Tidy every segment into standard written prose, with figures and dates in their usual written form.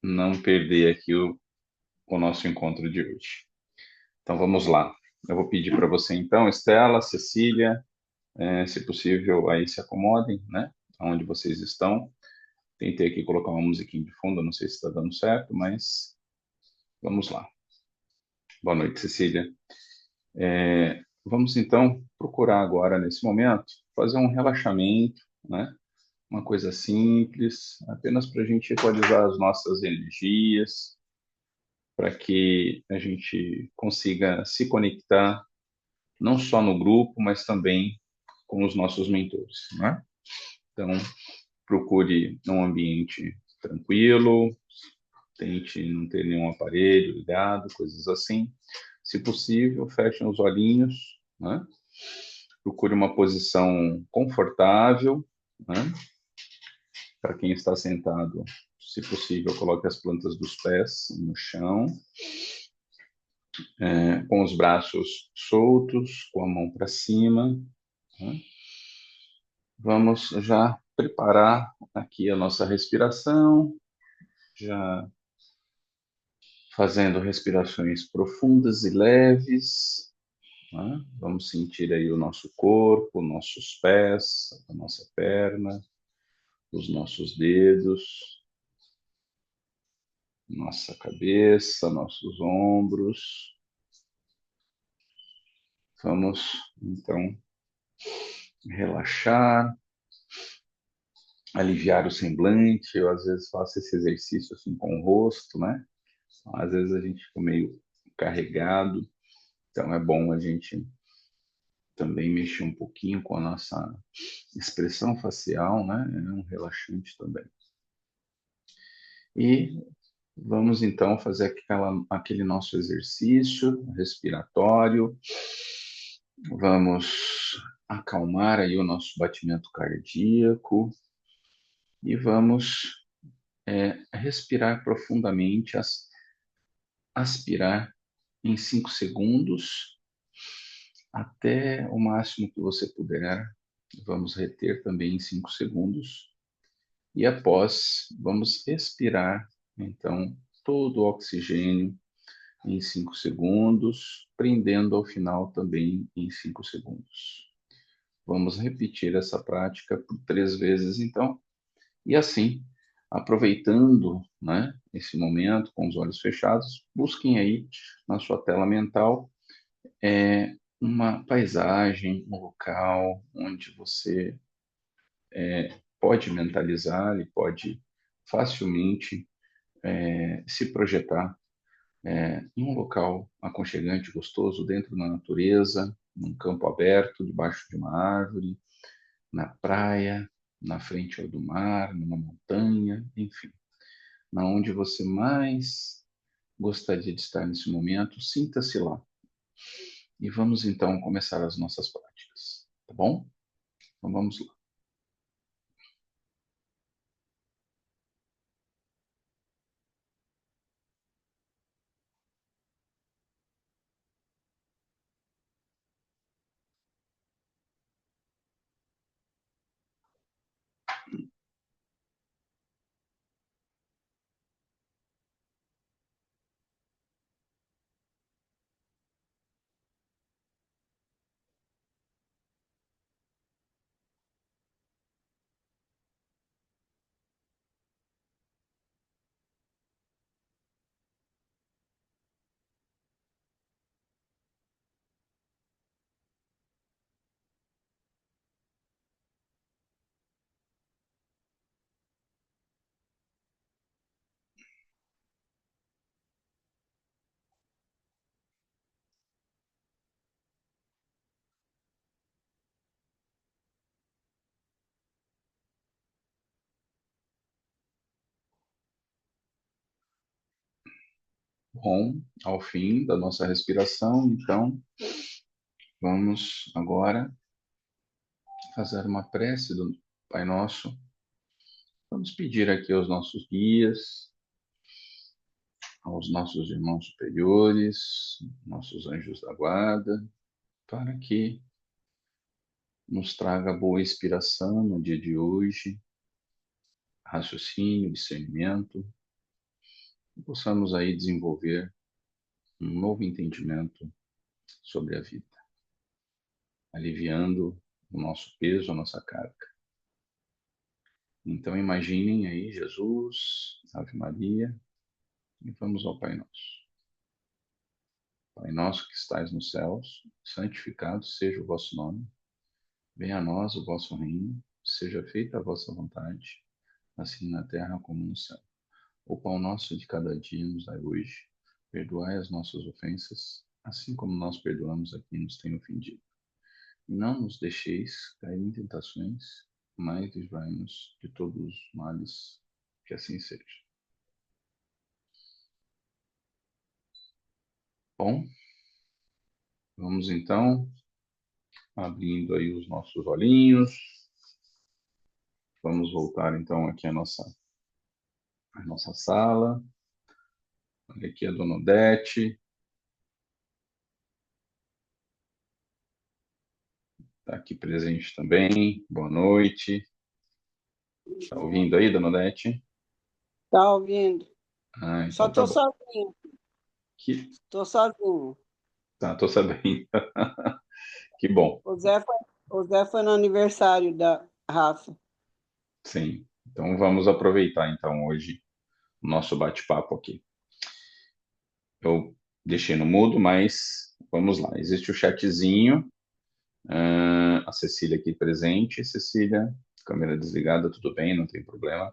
não perder aqui o nosso encontro de hoje. Então vamos lá. Eu vou pedir para você então, Estela, Cecília, se possível, aí se acomodem, né? Onde vocês estão. Tentei aqui colocar uma musiquinha de fundo, não sei se está dando certo, mas vamos lá. Boa noite, Cecília. Vamos então procurar agora, nesse momento, fazer um relaxamento, né? Uma coisa simples, apenas para a gente equalizar as nossas energias, para que a gente consiga se conectar, não só no grupo, mas também com os nossos mentores, né? Então, procure um ambiente tranquilo, tente não ter nenhum aparelho ligado, coisas assim. Se possível, feche os olhinhos, né? Procure uma posição confortável, né? Para quem está sentado, se possível, coloque as plantas dos pés no chão, com os braços soltos, com a mão para cima, né? Vamos já preparar aqui a nossa respiração, já fazendo respirações profundas e leves, né? Vamos sentir aí o nosso corpo, nossos pés, a nossa perna, os nossos dedos, nossa cabeça, nossos ombros. Vamos, então, relaxar, aliviar o semblante. Eu, às vezes, faço esse exercício assim com o rosto, né? Às vezes a gente fica meio carregado, então é bom a gente também mexer um pouquinho com a nossa expressão facial, né? É um relaxante também. E vamos então fazer aquele nosso exercício respiratório. Vamos acalmar aí o nosso batimento cardíaco e vamos respirar profundamente, aspirar em 5 segundos até o máximo que você puder. Vamos reter também em 5 segundos. E após, vamos expirar, então, todo o oxigênio em 5 segundos, prendendo ao final também em 5 segundos. Vamos repetir essa prática por 3 vezes, então, e assim, aproveitando, né, esse momento com os olhos fechados, busquem aí na sua tela mental uma paisagem, um local onde você pode mentalizar e pode facilmente se projetar em um local aconchegante, gostoso, dentro da natureza, num campo aberto, debaixo de uma árvore, na praia, na frente do mar, numa montanha, enfim, na onde você mais gostaria de estar nesse momento, sinta-se lá. E vamos então começar as nossas práticas, tá bom? Então vamos lá. Bom, ao fim da nossa respiração, então, vamos agora fazer uma prece do Pai Nosso. Vamos pedir aqui aos nossos guias, aos nossos irmãos superiores, nossos anjos da guarda, para que nos traga boa inspiração no dia de hoje, raciocínio, discernimento, e possamos aí desenvolver um novo entendimento sobre a vida, aliviando o nosso peso, a nossa carga. Então imaginem aí Jesus, Ave Maria, e vamos ao Pai Nosso. Pai nosso que estais nos céus, santificado seja o vosso nome. Venha a nós o vosso reino, seja feita a vossa vontade, assim na terra como no céu. O pão nosso de cada dia nos dai hoje. Perdoai as nossas ofensas, assim como nós perdoamos a quem nos tem ofendido. E não nos deixeis cair em tentações, mas livrai-nos de todos os males, que assim seja. Bom, vamos então abrindo aí os nossos olhinhos. Vamos voltar então aqui à nossa sala. Olha aqui a Dona Odete. Está aqui presente também. Boa noite. Está ouvindo aí, Dona Odete? Tá ouvindo? Ah, Só então tá tô bom. sozinho. Que... Tô sozinho. Tá, tô sabendo. Que bom. O Zé foi no aniversário da Rafa. Sim. Então vamos aproveitar então hoje o nosso bate-papo aqui. Eu deixei no mudo, mas vamos lá. Existe o chatzinho. A Cecília aqui presente. Cecília, câmera desligada, tudo bem, não tem problema.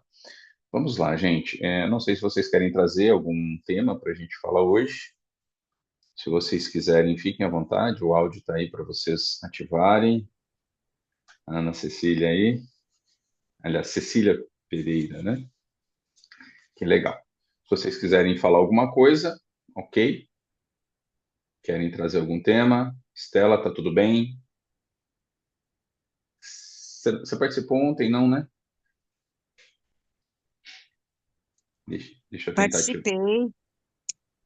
Vamos lá, gente. Não sei se vocês querem trazer algum tema para a gente falar hoje. Se vocês quiserem, fiquem à vontade. O áudio está aí para vocês ativarem. Ana Cecília aí. Aliás, Cecília Pereira, né? Que legal. Se vocês quiserem falar alguma coisa, ok? Querem trazer algum tema? Estela, tá tudo bem? Você participou ontem, não, né? Deixa eu tentar te Participei,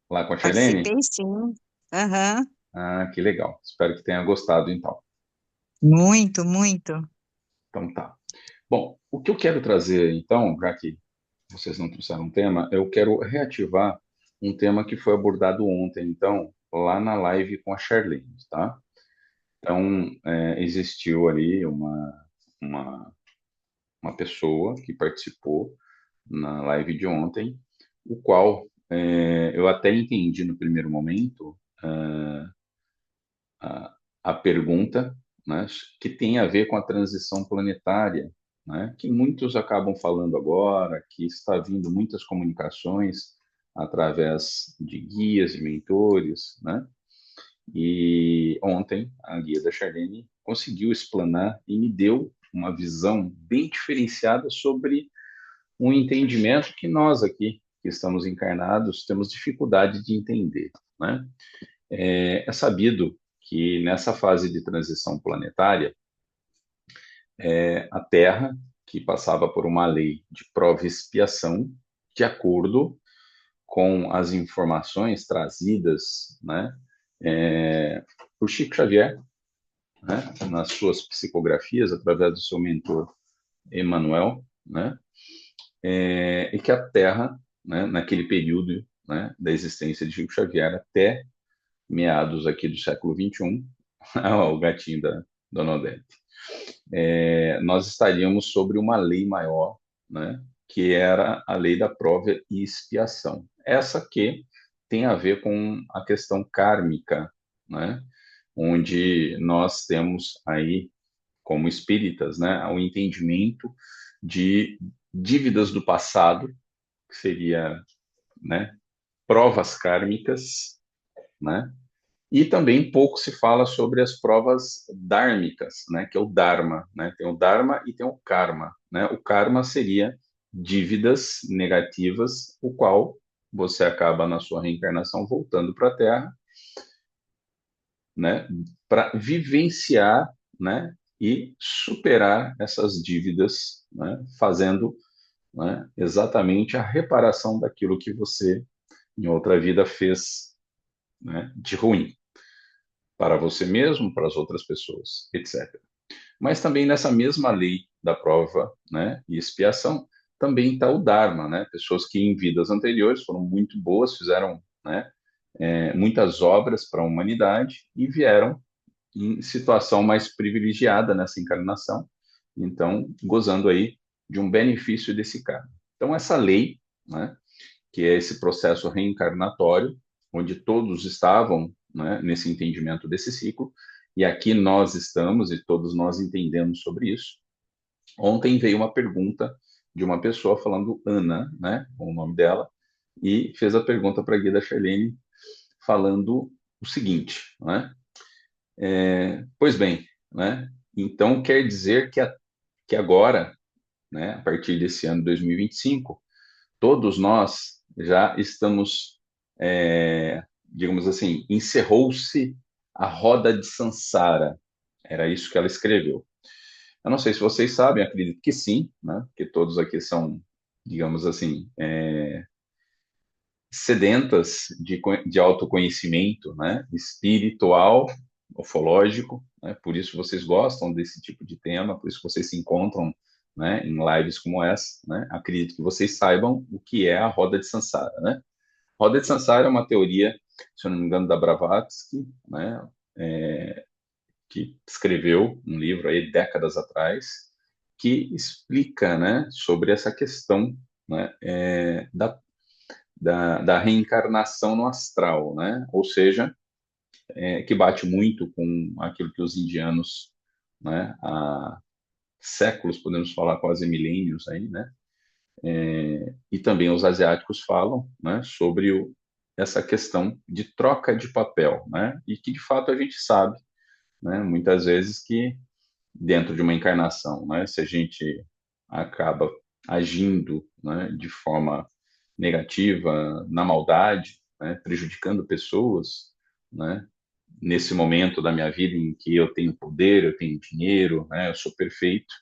lá com a Charlene. participei sim. Aham. Ah, que legal. Espero que tenha gostado, então. Muito, muito. Então tá. Bom, o que eu quero trazer, então, já que vocês não trouxeram um tema, eu quero reativar um tema que foi abordado ontem, então, lá na live com a Charlene, tá? Então, existiu ali uma, uma pessoa que participou na live de ontem, o qual eu até entendi no primeiro momento a pergunta, né, que tem a ver com a transição planetária, né, que muitos acabam falando agora, que está vindo muitas comunicações através de guias e mentores, né? E ontem a guia da Charlene conseguiu explanar e me deu uma visão bem diferenciada sobre um entendimento que nós aqui, que estamos encarnados, temos dificuldade de entender, né? É sabido que nessa fase de transição planetária, a Terra, que passava por uma lei de prova e expiação, de acordo com as informações trazidas, né, por Chico Xavier, né, nas suas psicografias, através do seu mentor Emmanuel, né, e que a Terra, né, naquele período, né, da existência de Chico Xavier até meados aqui do século XXI, o gatinho da Dona Odete, nós estaríamos sobre uma lei maior, né, que era a lei da prova e expiação. Essa que tem a ver com a questão kármica, né, onde nós temos aí, como espíritas, né, o entendimento de dívidas do passado, que seria, né, provas kármicas, né, e também pouco se fala sobre as provas dármicas, né, que é o Dharma, né? Tem o Dharma e tem o Karma, né? O Karma seria dívidas negativas, o qual você acaba na sua reencarnação voltando para a Terra, né, para vivenciar, né, e superar essas dívidas, né, fazendo, né, exatamente a reparação daquilo que você em outra vida fez, né, de ruim para você mesmo, para as outras pessoas, etc. Mas também nessa mesma lei da prova, né, e expiação, também está o Dharma, né? Pessoas que em vidas anteriores foram muito boas, fizeram, né, muitas obras para a humanidade e vieram em situação mais privilegiada nessa encarnação, então gozando aí de um benefício desse karma. Então essa lei, né, que é esse processo reencarnatório, onde todos estavam, né, nesse entendimento desse ciclo, e aqui nós estamos e todos nós entendemos sobre isso. Ontem veio uma pergunta de uma pessoa falando Ana, né, com o nome dela, e fez a pergunta para a Guida Charlene falando o seguinte, né? Pois bem, né? Então quer dizer que agora, né, a partir desse ano 2025, todos nós já estamos, digamos assim, encerrou-se a roda de Sansara. Era isso que ela escreveu. Eu não sei se vocês sabem, acredito que sim, né? Porque todos aqui são, digamos assim, sedentas de autoconhecimento, né? Espiritual, ufológico, né? Por isso vocês gostam desse tipo de tema, por isso vocês se encontram, né, em lives como essa, né? Acredito que vocês saibam o que é a roda de Sansara, né? Roda de Sansara é uma teoria, se eu não me engano, da Blavatsky, né? Que escreveu um livro aí décadas atrás que explica, né, sobre essa questão, né, da reencarnação no astral, né? Ou seja, que bate muito com aquilo que os indianos, né, há séculos, podemos falar quase milênios aí, né? E também os asiáticos falam, né, sobre essa questão de troca de papel, né? E que de fato a gente sabe, né, muitas vezes que dentro de uma encarnação, né, se a gente acaba agindo, né, de forma negativa, na maldade, né, prejudicando pessoas, né, nesse momento da minha vida em que eu tenho poder, eu tenho dinheiro, né, eu sou perfeito,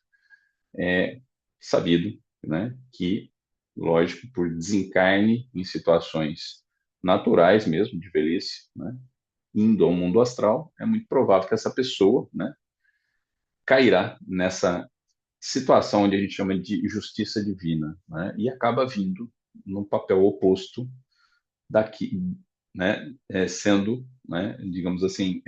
é sabido, né, que, lógico, por desencarne em situações naturais mesmo, de velhice, né, indo ao mundo astral, é muito provável que essa pessoa, né, cairá nessa situação onde a gente chama de justiça divina, né, e acaba vindo no papel oposto daqui, né, sendo, né, digamos assim,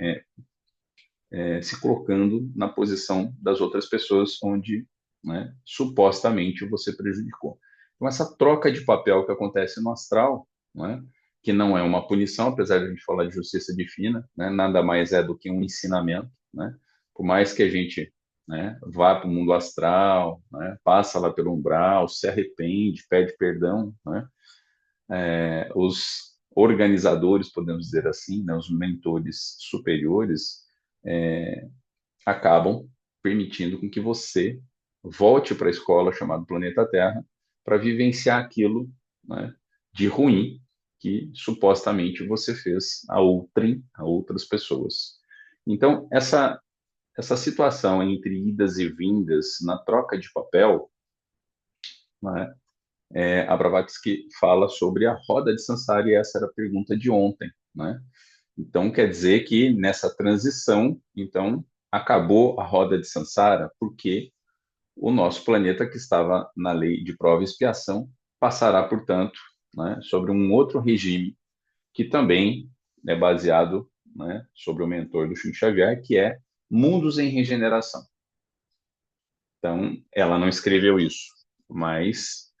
se colocando na posição das outras pessoas onde, né, supostamente você prejudicou. Então, essa troca de papel que acontece no astral, né, que não é uma punição, apesar de a gente falar de justiça divina, né, nada mais é do que um ensinamento, né, por mais que a gente, né, vá para o mundo astral, né, passa lá pelo umbral, se arrepende, pede perdão, né, os organizadores, podemos dizer assim, né, os mentores superiores, acabam permitindo com que você volte para a escola chamada Planeta Terra para vivenciar aquilo, né, de ruim que supostamente você fez a outras pessoas. Então, essa situação entre idas e vindas na troca de papel, né, a Blavatsky fala sobre a roda de Sansara, e essa era a pergunta de ontem, né? Então, quer dizer que nessa transição, então, acabou a roda de Sansara, porque o nosso planeta, que estava na lei de prova e expiação, passará, portanto, né, sobre um outro regime, que também é baseado, né, sobre o mentor do Chico Xavier, que é Mundos em Regeneração. Então, ela não escreveu isso, mas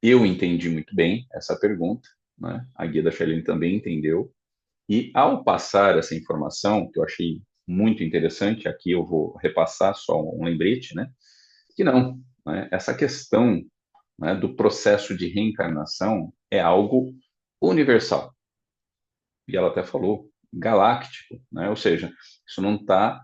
eu entendi muito bem essa pergunta, né? A Guida Schelling também entendeu, e ao passar essa informação, que eu achei muito interessante, aqui eu vou repassar só um lembrete, né? Que não, né? Essa questão, né, do processo de reencarnação é algo universal. E ela até falou, galáctico, né? Ou seja, isso não está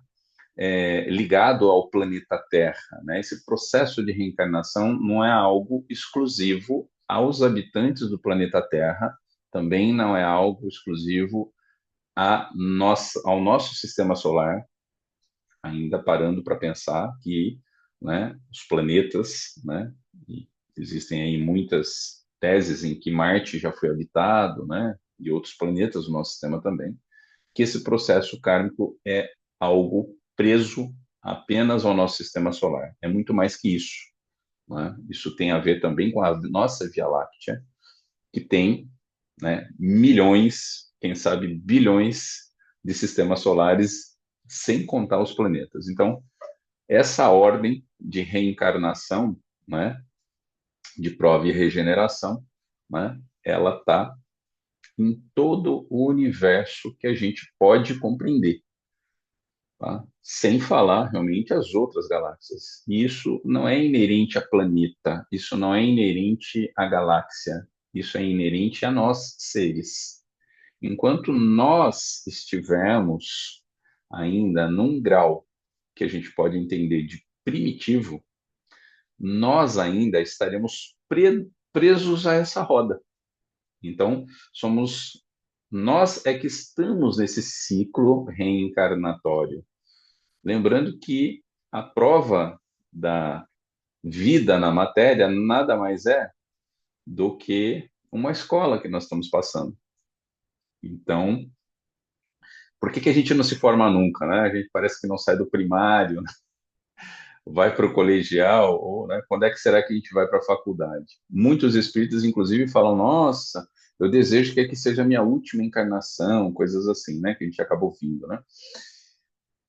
ligado ao planeta Terra, né? Esse processo de reencarnação não é algo exclusivo aos habitantes do planeta Terra, também não é algo exclusivo ao nosso sistema solar, ainda parando para pensar que, né, os planetas, né, existem aí muitas teses em que Marte já foi habitado, né, e outros planetas do nosso sistema também, que esse processo kármico é algo preso apenas ao nosso sistema solar. É muito mais que isso, né? Isso tem a ver também com a nossa Via Láctea, que tem, né, milhões, quem sabe bilhões de sistemas solares, sem contar os planetas. Então, essa ordem de reencarnação, né, de prova e regeneração, né, ela está em todo o universo que a gente pode compreender, tá? Sem falar realmente as outras galáxias. E isso não é inerente a planeta, isso não é inerente à galáxia, isso é inerente a nós seres. Enquanto nós estivermos ainda num grau que a gente pode entender de primitivo, nós ainda estaremos presos a essa roda. Então, somos nós é que estamos nesse ciclo reencarnatório. Lembrando que a prova da vida na matéria nada mais é do que uma escola que nós estamos passando. Então, por que que a gente não se forma nunca, né? A gente parece que não sai do primário, né? Vai para o colegial, ou, né, quando é que será que a gente vai para a faculdade? Muitos espíritos, inclusive, falam: Nossa, eu desejo que aqui seja a minha última encarnação, coisas assim, né? Que a gente acabou vindo, né?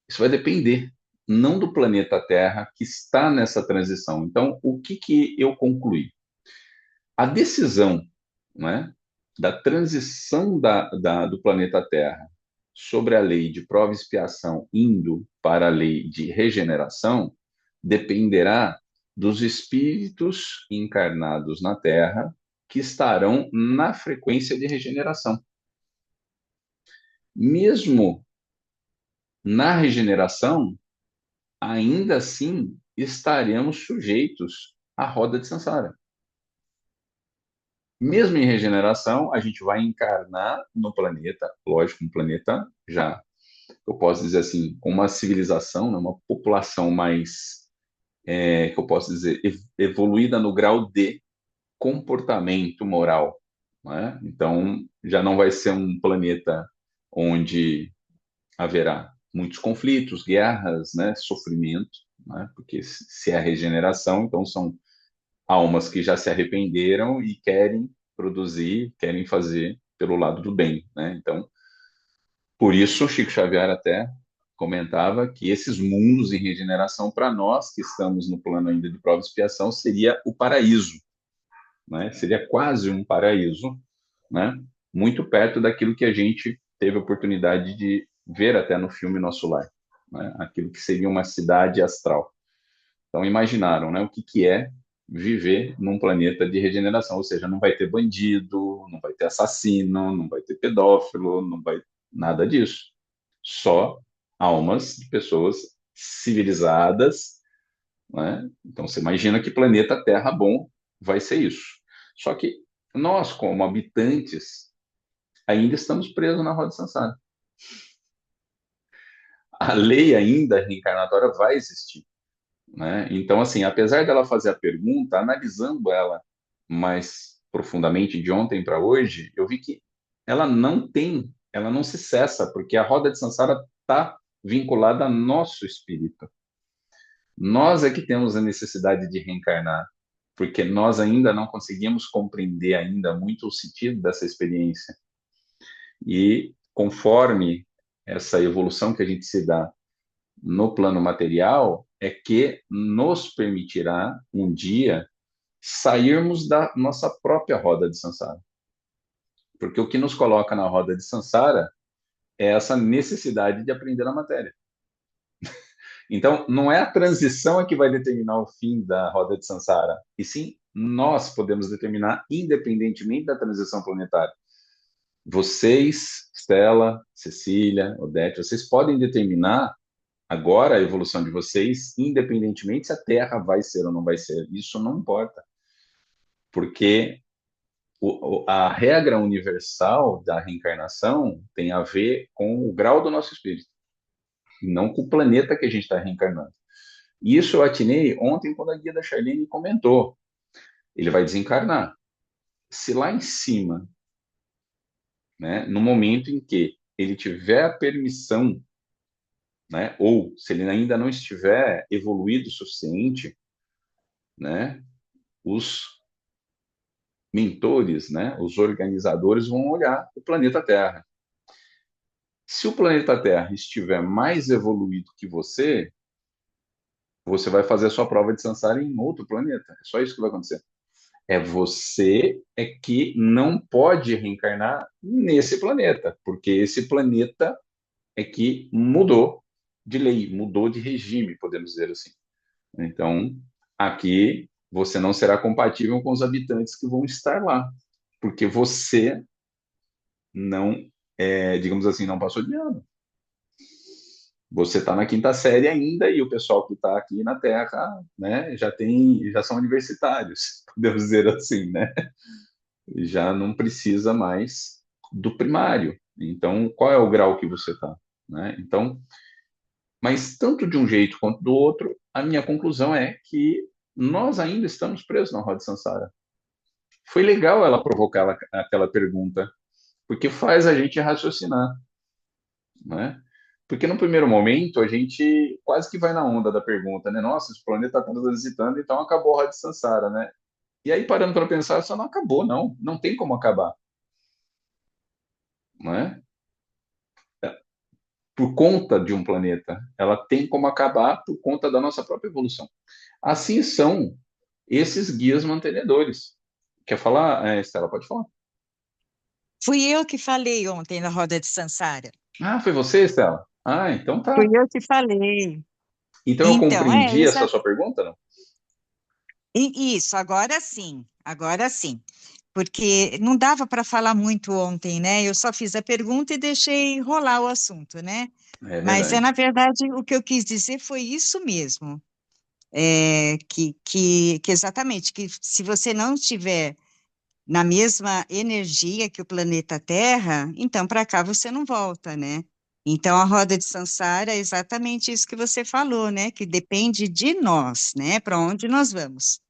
Isso vai depender, não do planeta Terra que está nessa transição. Então, o que que eu concluí? A decisão, né, da transição do planeta Terra sobre a lei de prova e expiação indo para a lei de regeneração dependerá dos espíritos encarnados na Terra que estarão na frequência de regeneração. Mesmo na regeneração, ainda assim estaremos sujeitos à roda de Sansara. Mesmo em regeneração, a gente vai encarnar no planeta, lógico, um planeta já, eu posso dizer assim, com uma civilização, né, uma população mais, que eu posso dizer, evoluída no grau de comportamento moral, né? Então, já não vai ser um planeta onde haverá muitos conflitos, guerras, né, sofrimento, né? Porque se é regeneração, então são almas que já se arrependeram e querem produzir, querem fazer pelo lado do bem, né? Então, por isso, Chico Xavier até comentava que esses mundos em regeneração, para nós que estamos no plano ainda de prova e expiação, seria o paraíso, né? Seria quase um paraíso, né? Muito perto daquilo que a gente teve a oportunidade de ver até no filme Nosso Lar, né? Aquilo que seria uma cidade astral. Então, imaginaram, né, o que que é viver num planeta de regeneração, ou seja, não vai ter bandido, não vai ter assassino, não vai ter pedófilo, não vai nada disso. Só almas de pessoas civilizadas, né? Então, você imagina que planeta Terra bom vai ser isso. Só que nós, como habitantes, ainda estamos presos na roda de Sansara. A lei ainda reencarnatória vai existir, né? Então, assim, apesar dela fazer a pergunta, analisando ela mais profundamente de ontem para hoje, eu vi que ela não se cessa, porque a roda de Sansara está vinculada ao nosso espírito. Nós é que temos a necessidade de reencarnar, porque nós ainda não conseguimos compreender ainda muito o sentido dessa experiência. E conforme essa evolução que a gente se dá no plano material, é que nos permitirá um dia sairmos da nossa própria roda de Sansara. Porque o que nos coloca na roda de Sansara é essa necessidade de aprender a matéria. Então, não é a transição que vai determinar o fim da roda de Sansara, e sim nós podemos determinar independentemente da transição planetária. Vocês, Stella, Cecília, Odete, vocês podem determinar agora a evolução de vocês, independentemente se a Terra vai ser ou não vai ser. Isso não importa, porque a regra universal da reencarnação tem a ver com o grau do nosso espírito, e não com o planeta que a gente está reencarnando. E isso eu atinei ontem quando a guia da Charlene comentou. Ele vai desencarnar. Se lá em cima, né, no momento em que ele tiver a permissão, né, ou se ele ainda não estiver evoluído o suficiente, né, os mentores, né, os organizadores vão olhar o planeta Terra. Se o planeta Terra estiver mais evoluído que você vai fazer a sua prova de Sansara em outro planeta. É só isso que vai acontecer. É você é que não pode reencarnar nesse planeta, porque esse planeta é que mudou de lei, mudou de regime, podemos dizer assim. Então, aqui você não será compatível com os habitantes que vão estar lá, porque você não, digamos assim, não passou de ano. Você está na quinta série ainda e o pessoal que está aqui na Terra, né, já são universitários, podemos dizer assim, né? Já não precisa mais do primário. Então, qual é o grau que você está, né? Então, mas tanto de um jeito quanto do outro, a minha conclusão é que nós ainda estamos presos na roda de Sansara. Foi legal ela provocar aquela pergunta, porque faz a gente raciocinar, né? Porque no primeiro momento a gente quase que vai na onda da pergunta, né? Nossa, esse planeta está transitando, então acabou a roda de Sansara, né? E aí parando para pensar, só não acabou, não. Não tem como acabar, né? Por conta de um planeta, ela tem como acabar por conta da nossa própria evolução. Assim são esses guias mantenedores. Quer falar, Estela? Pode falar. Fui eu que falei ontem na roda de Sansara. Ah, foi você, Estela? Ah, então Fui tá. eu que falei. Então eu Então, compreendi essa sua pergunta, não? isso, agora sim, agora sim. Porque não dava para falar muito ontem, né? Eu só fiz a pergunta e deixei rolar o assunto, né? É Mas verdade. na verdade, o que eu quis dizer foi isso mesmo. Que exatamente, que se você não estiver na mesma energia que o planeta Terra, então para cá você não volta, né? Então a roda de Sansara é exatamente isso que você falou, né? Que depende de nós, né? Para onde nós vamos.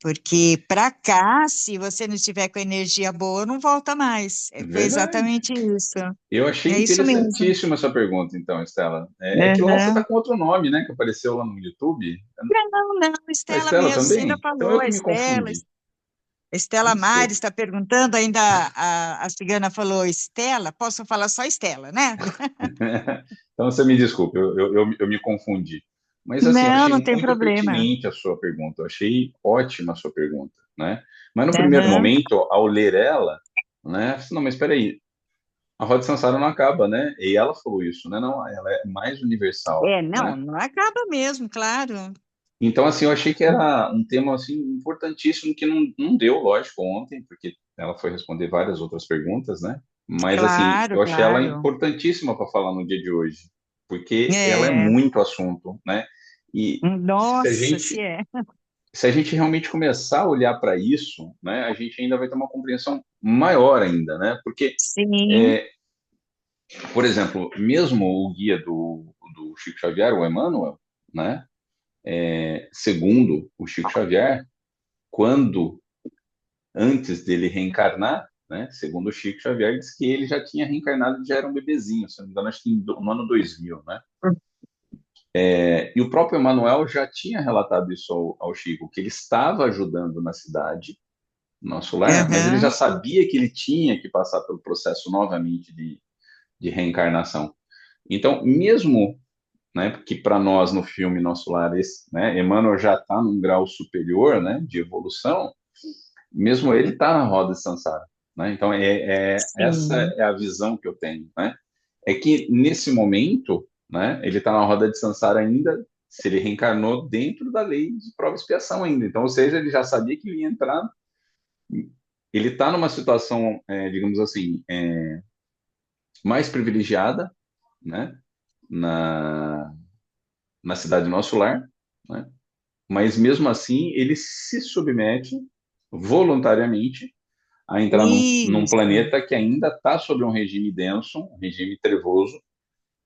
Porque para cá, se você não estiver com energia boa, não volta mais. Foi Verdade. exatamente isso. Eu achei É isso mesmo. interessantíssima essa pergunta, então, Estela. É que lá você está Aham. com outro nome, né? Que apareceu lá no YouTube. Não, não, A Estela Estela mesmo, você ainda também? Então eu falou, que me Estela, confundi. Estela Mares Desculpa. está perguntando, ainda a cigana falou Estela, posso falar só Estela, né? Então você me desculpe, eu me confundi. Mas assim, eu Não, achei não tem muito problema. pertinente a sua pergunta, eu achei ótima a sua pergunta, né? Mas no primeiro Aham. momento, ao ler ela, né? Não, mas espera aí, a Roda de Sansara não acaba, né? E ela falou isso, né? Não, ela é mais universal, Não, né? não acaba mesmo, claro. Então, assim, eu achei que era um tema, assim, importantíssimo que não deu, lógico, ontem, porque ela foi responder várias outras perguntas, né? Mas, assim, Claro, eu achei ela claro. importantíssima para falar no dia de hoje, porque ela é É, muito assunto, né? E se a nossa, se gente, é. se a gente realmente começar a olhar para isso, né, a gente ainda vai ter uma compreensão maior ainda, né? Porque, Sim, é, por exemplo, mesmo o guia do Chico Xavier, o Emmanuel, né? Segundo o Chico Xavier, quando antes dele reencarnar, né, segundo o Chico Xavier, diz que ele já tinha reencarnado e já era um bebezinho, se não me engano, acho que no ano 2000, né? E o próprio Emanuel já tinha relatado isso ao Chico, que ele estava ajudando na cidade, no nosso lar, mas ele já aham, sabia que ele tinha que passar pelo processo novamente de reencarnação. Então, mesmo, né, que para nós no filme Nosso Lar, né, Emmanuel já está num grau superior, né, de evolução, mesmo ele está na roda de Sansara, né? Então essa sim. é a visão que eu tenho, né? É que nesse momento, né? Ele está na roda de Sansara ainda, se ele reencarnou dentro da lei de prova e expiação ainda. Então, ou seja, ele já sabia que ele ia entrar. Ele está numa situação, digamos assim, mais privilegiada, né? Na, na cidade do nosso lar, né? Mas mesmo assim ele se submete voluntariamente a entrar num Isso. planeta que ainda está sobre um regime denso, um regime trevoso,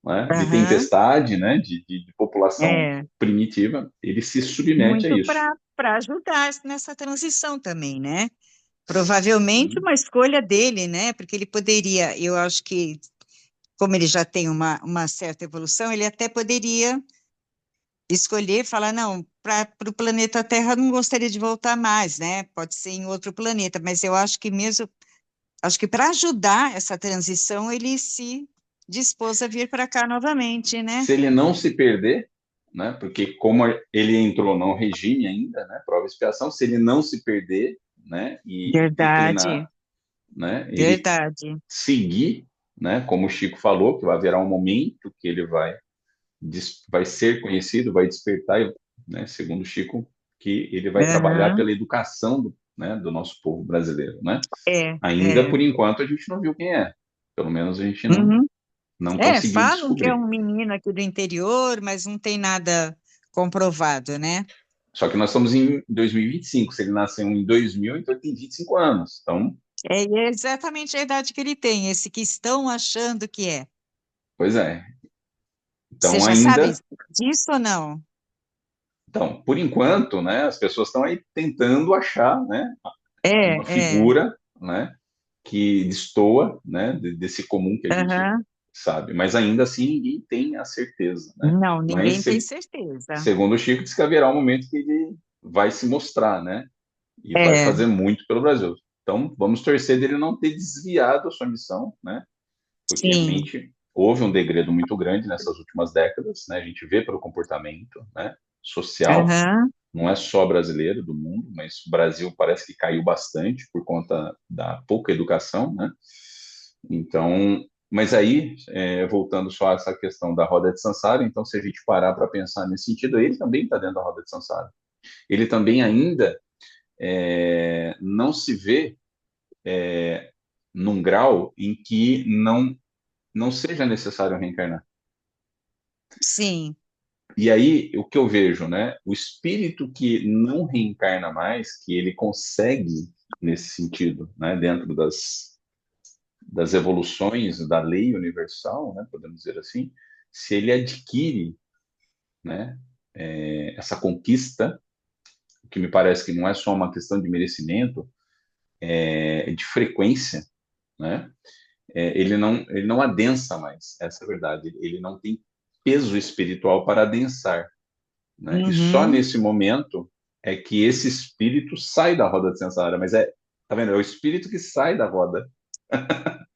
né, de Aham. tempestade, né, de população É. primitiva, ele se submete a Muito isso. para ajudar nessa transição também, né? Provavelmente Sim, uma escolha dele, né? Porque ele poderia, eu acho que, como ele já tem uma certa evolução, ele até poderia escolher, falar, não, para o planeta Terra não gostaria de voltar mais, né? Pode ser em outro planeta, mas eu acho que mesmo, acho que para ajudar essa transição, ele se dispôs a vir para cá novamente, né? Se ele não se perder, né? Porque como ele entrou no regime ainda, né? Prova e expiação, se ele não se perder, né? E Verdade, declinar, né? Ele verdade. seguir, né? Como o Chico falou, que vai haverá um momento que ele vai ser conhecido, vai despertar, né? Segundo o Chico, que ele vai trabalhar Aham. pela educação né? Do nosso povo brasileiro, né? É, Ainda é. por enquanto a gente não viu quem é. Pelo menos a gente Uhum. não É, conseguiu falam que é descobrir. um menino aqui do interior, mas não tem nada comprovado, né? Só que nós estamos em 2025. Se ele nasceu em 2000, então ele tem 25 anos. Então, É, e é exatamente a idade que ele tem, esse que estão achando que é. pois é. Você Então, já sabe ainda, disso ou não? então, por enquanto, né, as pessoas estão aí tentando achar, né, uma É, é. figura, né, que destoa, né, desse comum que a gente Aham. sabe. Mas ainda assim, ninguém tem a certeza, né? Não, Mas, ninguém tem certeza. segundo o Chico, diz que haverá um momento que ele vai se mostrar, né, e vai É, fazer muito pelo Brasil. Então, vamos torcer dele não ter desviado a sua missão, né? Porque sim. realmente houve um degredo muito grande nessas últimas décadas, né? A gente vê pelo comportamento, né, social, Aham. não é só brasileiro do mundo, mas o Brasil parece que caiu bastante por conta da pouca educação, né? Então, mas aí, voltando só a essa questão da roda de Sansara, então se a gente parar para pensar nesse sentido, ele também está dentro da roda de Sansara. Ele também ainda não se vê num grau em que não seja necessário reencarnar. Sim. E aí, o que eu vejo, né? O espírito que não reencarna mais, que ele consegue, nesse sentido, né? Dentro das evoluções da lei universal, né? Podemos dizer assim, se ele adquire, né? Essa conquista, o que me parece que não é só uma questão de merecimento, é de frequência, né? Ele não adensa mais, essa é a verdade. Ele não tem peso espiritual para adensar, né? E só Uhum. nesse momento é que esse espírito sai da roda de Sansara, mas tá vendo? É o espírito que sai da roda,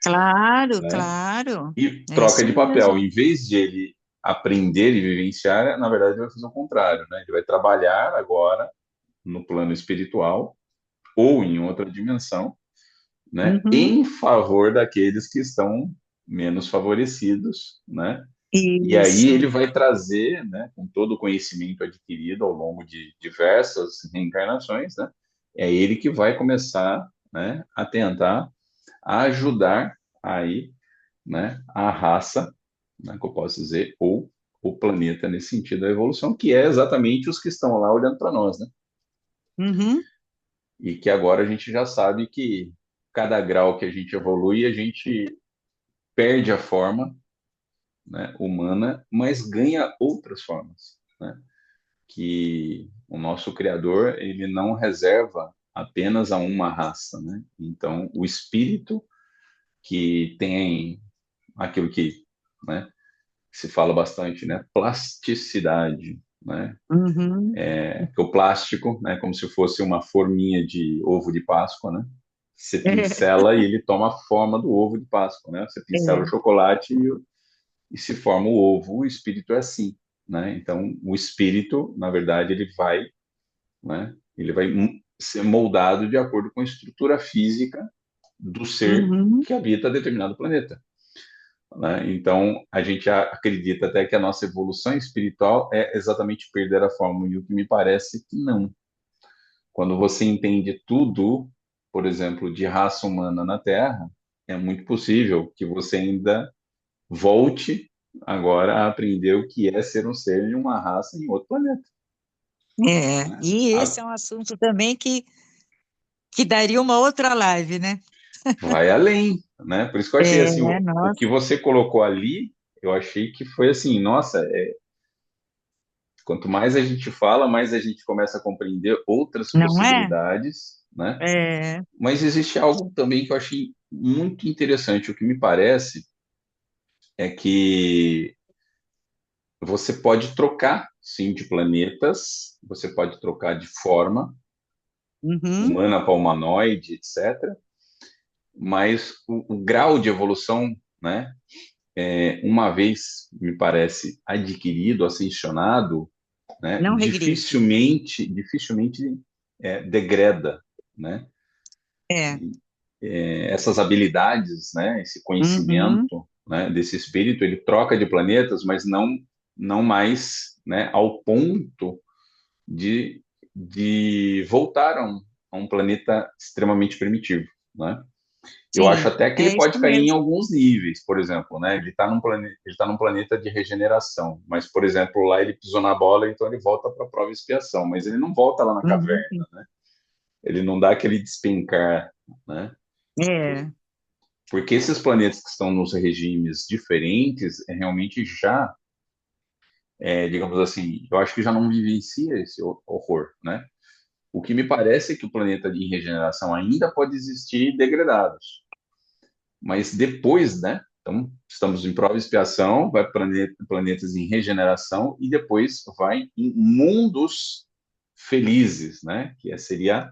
Claro, né? claro. E É troca isso de papel. mesmo. Em vez de ele aprender e vivenciar, na verdade ele vai fazer o contrário, né? Ele vai trabalhar agora no plano espiritual ou em outra dimensão, né? Uhum. Em favor daqueles que estão menos favorecidos, né? E aí Isso. ele vai trazer, né, com todo o conhecimento adquirido ao longo de diversas reencarnações, né, é ele que vai começar, né, a tentar ajudar aí, né, a raça, né, que eu posso dizer, ou o planeta nesse sentido da evolução, que é exatamente os que estão lá olhando para nós, né? Uhum. E que agora a gente já sabe que cada grau que a gente evolui, a gente perde a forma, né, humana, mas ganha outras formas, né? Que o nosso Criador ele não reserva apenas a uma raça, né? Então, o espírito que tem aquilo que, né, se fala bastante, né, plasticidade, né? Uhum. Que o plástico, né, como se fosse uma forminha de ovo de Páscoa, né? Você pincela e ele toma a forma do ovo de Páscoa, né? Você pincela o É. chocolate e se forma o ovo. O espírito é assim, né? Então, o espírito, na verdade, ele vai, né? Ele vai ser moldado de acordo com a estrutura física do ser Uhum. que habita determinado planeta, né? Então, a gente acredita até que a nossa evolução espiritual é exatamente perder a forma, e o que me parece que não. Quando você entende tudo, por exemplo, de raça humana na Terra, é muito possível que você ainda volte agora a aprender o que é ser um ser de uma raça em outro planeta, É. né? E esse é um assunto também que daria uma outra live, né? Vai além, né? Por isso que eu achei É, assim, o que nossa. você colocou ali, eu achei que foi assim, nossa, quanto mais a gente fala, mais a gente começa a compreender outras Não é? possibilidades, né? É. Mas existe algo também que eu achei muito interessante. O que me parece é que você pode trocar, sim, de planetas, você pode trocar de forma, Uhum. humana para humanoide, etc. Mas o grau de evolução, né, uma vez, me parece, adquirido, ascensionado, né, Não regride. dificilmente degrada, né? É. Essas habilidades, né, esse Uhum. conhecimento, né, desse espírito, ele troca de planetas, mas não mais, né, ao ponto de voltar a um planeta extremamente primitivo, né? Eu acho Sim, até que ele é isso pode cair em mesmo. alguns níveis, por exemplo, né? Ele tá num planeta de regeneração, mas, por exemplo, lá ele pisou na bola, então ele volta para a prova e expiação, mas ele não volta lá na Uhum. caverna, né? Ele não dá aquele despencar, né? É. Porque esses planetas que estão nos regimes diferentes, realmente já, digamos assim, eu acho que já não vivencia esse horror, né? O que me parece é que o planeta de regeneração ainda pode existir degradados, mas depois, né? Então, estamos em prova e expiação, vai planetas em regeneração e depois vai em mundos felizes, né? Seria,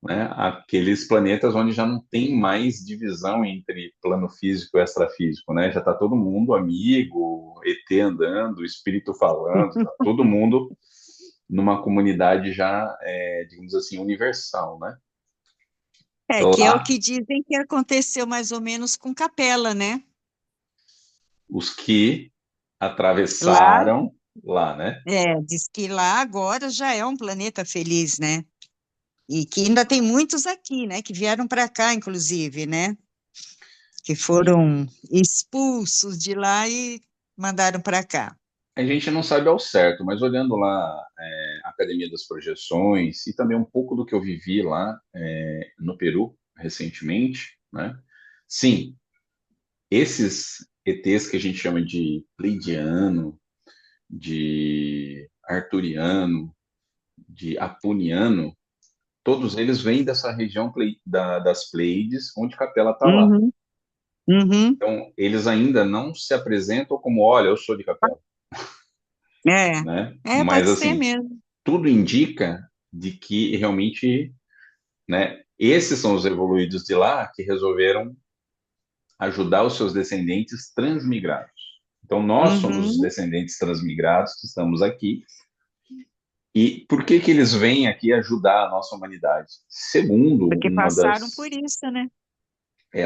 né, aqueles planetas onde já não tem mais divisão entre plano físico e extrafísico, né? Já está todo mundo amigo, ET andando, espírito falando, tá todo mundo numa comunidade já, digamos assim, universal, né? É, que é o Lá, que dizem que aconteceu mais ou menos com Capela, né? os que Lá, atravessaram lá, né? diz que lá agora já é um planeta feliz, né? E que ainda tem muitos aqui, né? Que vieram para cá, inclusive, né? Que E foram expulsos de lá e mandaram para cá. a gente não sabe ao certo, mas olhando lá a Academia das Projeções e também um pouco do que eu vivi lá no Peru recentemente, né? Sim, esses ETs que a gente chama de Pleidiano, de Arturiano, de Apuniano, todos eles vêm dessa região das Pleiades, onde Capela está lá. Uhum, uhum. Então, eles ainda não se apresentam como, olha, eu sou de Capela, né? Mas, Pode ser assim, mesmo. tudo indica de que realmente, né, esses são os evoluídos de lá que resolveram ajudar os seus descendentes transmigrados. Então, nós somos os Uhum. descendentes transmigrados que estamos aqui. E por que que eles vêm aqui ajudar a nossa humanidade? Segundo Porque passaram por isso, né?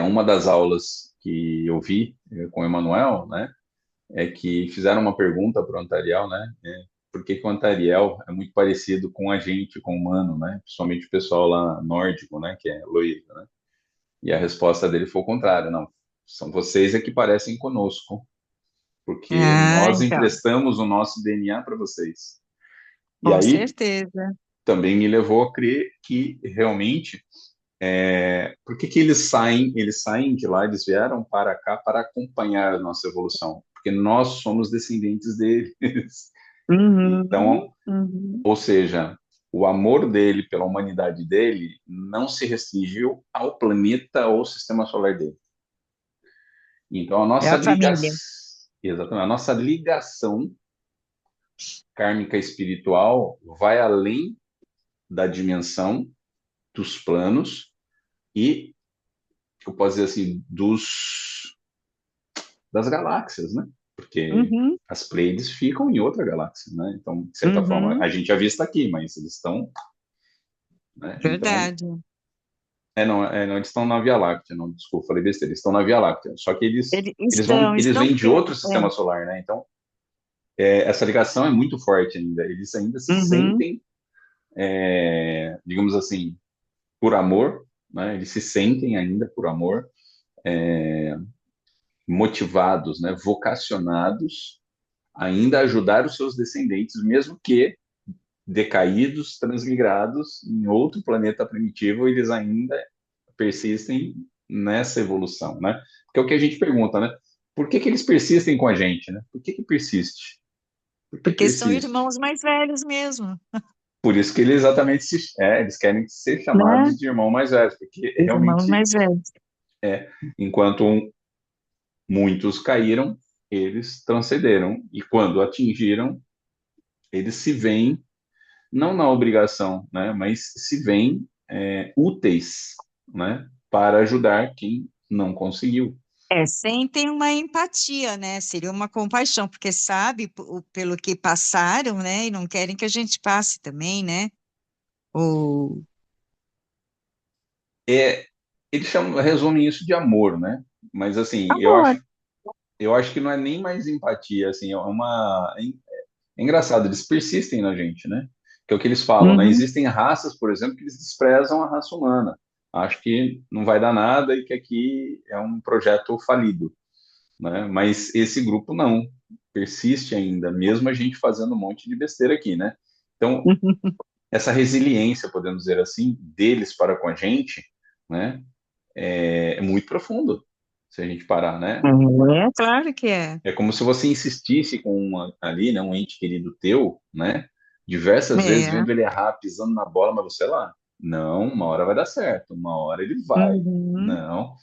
uma das aulas que eu vi com o Emanuel, né, é que fizeram uma pergunta para o Antariel, né, por que que o Antariel é muito parecido com a gente, com o humano, né, principalmente o pessoal lá nórdico, né, que é loiro, né, e a resposta dele foi o contrário, não, são vocês é que parecem conosco, porque Ah, nós então, emprestamos o nosso DNA para vocês. E com aí certeza. também me levou a crer que realmente por que que eles saem de lá, eles vieram para cá para acompanhar a nossa evolução, porque nós somos descendentes deles. Uhum, Então, uhum. ou seja, o amor dele pela humanidade dele não se restringiu ao planeta ou sistema solar dele. Então, É a família. exatamente, a nossa ligação kármica espiritual vai além da dimensão dos planos e, eu posso dizer assim, das galáxias, né? Porque Uhum, as Pleiades ficam em outra galáxia, né? Então, de certa forma, uhum. a gente já viu isso aqui, mas eles estão, né? Então, Verdade. não, eles estão na Via Láctea, não, desculpa, falei besteira, eles estão na Via Láctea, só que Eles eles estão vêm de porque outro sistema solar, né? Então, essa ligação é muito forte ainda, eles ainda se uhum. sentem, digamos assim, por amor, né? Eles se sentem ainda por amor, motivados, né? Vocacionados ainda a ajudar os seus descendentes, mesmo que decaídos, transmigrados em outro planeta primitivo, eles ainda persistem nessa evolução, né? Porque é o que a gente pergunta, né? Por que que eles persistem com a gente, né? Por que que persiste? Por que Porque são persiste? irmãos mais velhos mesmo, Por isso que eles exatamente eles querem ser né? chamados de irmão mais velho, porque Irmãos realmente, mais velhos. enquanto muitos caíram, eles transcenderam. E quando atingiram, eles se veem, não na obrigação, né, mas se veem úteis, né, para ajudar quem não conseguiu. Sentem uma empatia, né? Seria uma compaixão, porque sabe pelo que passaram, né? E não querem que a gente passe também, né? Ou Eles resumem isso de amor, né? Mas assim, amor. eu acho que não é nem mais empatia, assim, é engraçado, eles persistem na gente, né? Que é o que eles falam, né? Uhum. Existem raças, por exemplo, que eles desprezam a raça humana. Acho que não vai dar nada e que aqui é um projeto falido, né? Mas esse grupo não, persiste ainda, mesmo a gente fazendo um monte de besteira aqui, né? Então, essa resiliência, podemos dizer assim, deles para com a gente, né? É muito profundo, se a gente parar, né? Claro que é. É como se você insistisse com ali, né, um ente querido teu, né? Diversas vezes É. vendo ele errar, pisando na bola, mas você lá, não, uma hora vai dar certo, uma hora ele vai. Uhum. Não,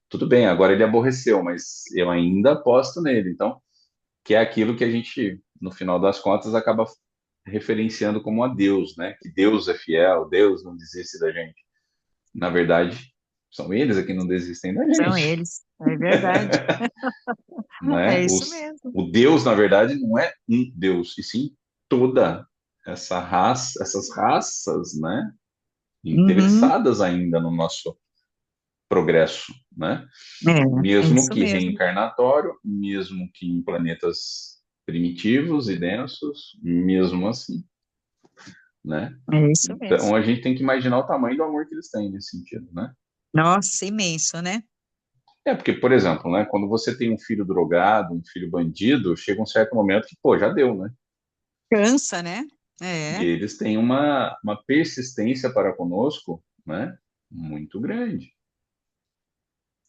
tudo bem, agora ele aborreceu, mas eu ainda aposto nele. Então, que é aquilo que a gente, no final das contas, acaba referenciando como a Deus, né? Que Deus é fiel, Deus não desiste da gente. Na verdade, são eles que não desistem da São gente, eles, é verdade. É né? isso mesmo. O Deus, na verdade, não é um Deus, e sim toda essa raça, essas raças, né? Uhum. Interessadas ainda no nosso progresso, né? É Mesmo isso que mesmo. reencarnatório, mesmo que em planetas primitivos e densos, mesmo assim, né? É isso Então mesmo. a gente tem que imaginar o tamanho do amor que eles têm nesse sentido, né? Nossa, imenso, né? Porque, por exemplo, né, quando você tem um filho drogado, um filho bandido, chega um certo momento que, pô, já deu, né? Cansa, né? E É. eles têm uma persistência para conosco, né, muito grande,